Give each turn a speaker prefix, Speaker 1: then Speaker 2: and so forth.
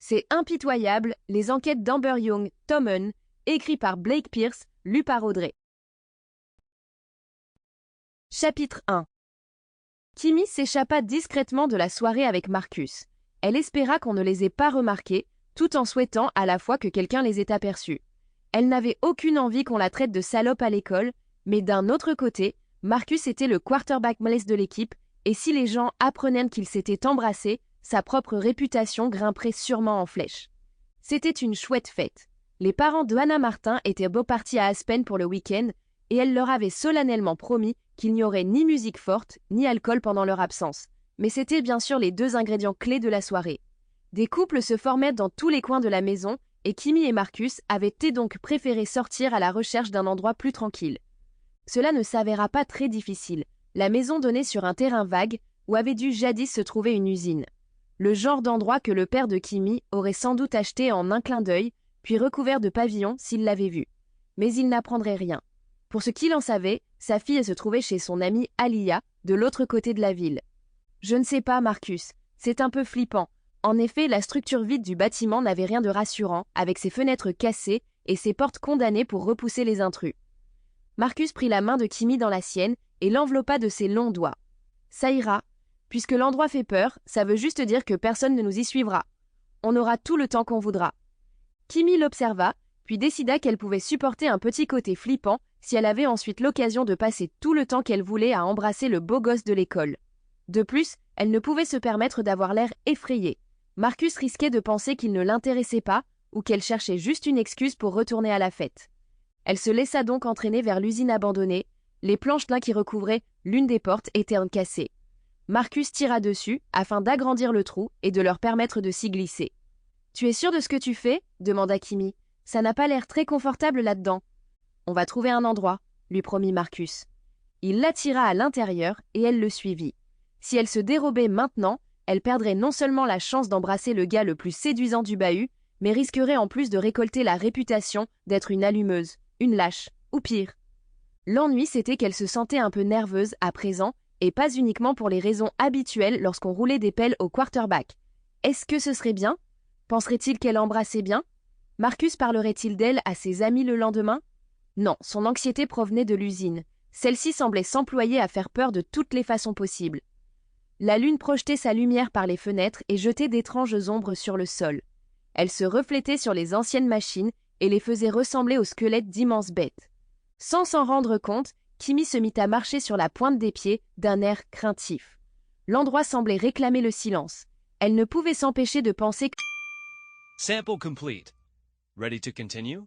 Speaker 1: C'est impitoyable, les enquêtes d'Amber Young, Tommen, écrit par Blake Pierce, lu par Audrey. Chapitre 1. Kimi s'échappa discrètement de la soirée avec Marcus. Elle espéra qu'on ne les ait pas remarqués, tout en souhaitant à la fois que quelqu'un les ait aperçus. Elle n'avait aucune envie qu'on la traite de salope à l'école, mais d'un autre côté, Marcus était le quarterback malaise de l'équipe, et si les gens apprenaient qu'ils s'étaient embrassés, sa propre réputation grimperait sûrement en flèche. C'était une chouette fête. Les parents de Hannah Martin étaient beaux partis à Aspen pour le week-end, et elle leur avait solennellement promis qu'il n'y aurait ni musique forte, ni alcool pendant leur absence. Mais c'était bien sûr les deux ingrédients clés de la soirée. Des couples se formaient dans tous les coins de la maison, et Kimi et Marcus avaient donc préféré sortir à la recherche d'un endroit plus tranquille. Cela ne s'avéra pas très difficile. La maison donnait sur un terrain vague, où avait dû jadis se trouver une usine. Le genre d'endroit que le père de Kimi aurait sans doute acheté en un clin d'œil, puis recouvert de pavillons s'il l'avait vu. Mais il n'apprendrait rien. Pour ce qu'il en savait, sa fille se trouvait chez son amie Aliyah, de l'autre côté de la ville. Je ne sais pas, Marcus, c'est un peu flippant. En effet, la structure vide du bâtiment n'avait rien de rassurant, avec ses fenêtres cassées et ses portes condamnées pour repousser les intrus. Marcus prit la main de Kimi dans la sienne et l'enveloppa de ses longs doigts. Ça ira. Puisque l'endroit fait peur, ça veut juste dire que personne ne nous y suivra. On aura tout le temps qu'on voudra. Kimi l'observa, puis décida qu'elle pouvait supporter un petit côté flippant si elle avait ensuite l'occasion de passer tout le temps qu'elle voulait à embrasser le beau gosse de l'école. De plus, elle ne pouvait se permettre d'avoir l'air effrayée. Marcus risquait de penser qu'il ne l'intéressait pas ou qu'elle cherchait juste une excuse pour retourner à la fête. Elle se laissa donc entraîner vers l'usine abandonnée. Les planches d'un qui recouvraient l'une des portes étaient cassées. Marcus tira dessus afin d'agrandir le trou et de leur permettre de s'y glisser. « Tu es sûr de ce que tu fais ?» demanda Kimi. « Ça n'a pas l'air très confortable là-dedans. »« On va trouver un endroit, » lui promit Marcus. Il l'attira à l'intérieur et elle le suivit. Si elle se dérobait maintenant, elle perdrait non seulement la chance d'embrasser le gars le plus séduisant du bahut, mais risquerait en plus de récolter la réputation d'être une allumeuse, une lâche, ou pire. L'ennui, c'était qu'elle se sentait un peu nerveuse à présent, et pas uniquement pour les raisons habituelles lorsqu'on roulait des pelles au quarterback. Est-ce que ce serait bien? Penserait-il qu'elle embrassait bien? Marcus parlerait-il d'elle à ses amis le lendemain? Non, son anxiété provenait de l'usine. Celle-ci semblait s'employer à faire peur de toutes les façons possibles. La lune projetait sa lumière par les fenêtres et jetait d'étranges ombres sur le sol. Elle se reflétait sur les anciennes machines et les faisait ressembler aux squelettes d'immenses bêtes. Sans s'en rendre compte, Kimi se mit à marcher sur la pointe des pieds d'un air craintif. L'endroit semblait réclamer le silence. Elle ne pouvait s'empêcher de penser que...
Speaker 2: Sample complete. Ready to continue?